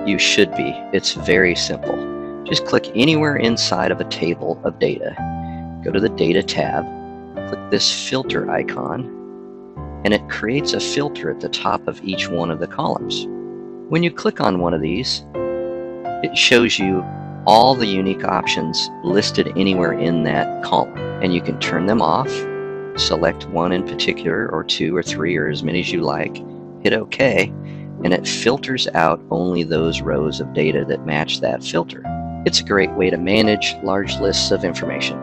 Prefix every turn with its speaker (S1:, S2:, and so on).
S1: You should be. It's very simple. Just click anywhere inside of a table of data. Go to the Data tab, click this filter icon, and it creates a filter at the top of each one of the columns. When you click on one of these, it shows you all the unique options listed anywhere in that column, and you can turn them off, select one in particular, or two or three, or as many as you like, hit OK, and it filters out only those rows of data that match that filter. It's a great way to manage large lists of information.